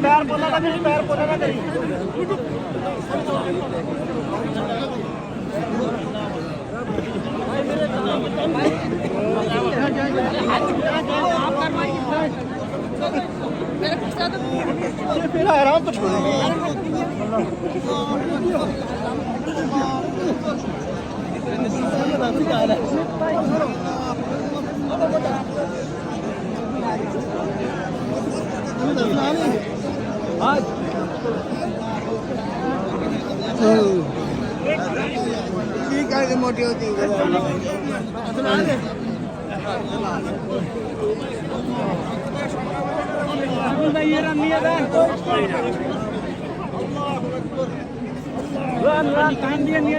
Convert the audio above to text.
पैर पोला ना करी, पैर पोला ना करी। फिर आराम तो छोड़ेंगे। ठीक है मोटी होती है ये रन रन कान दिया नहीं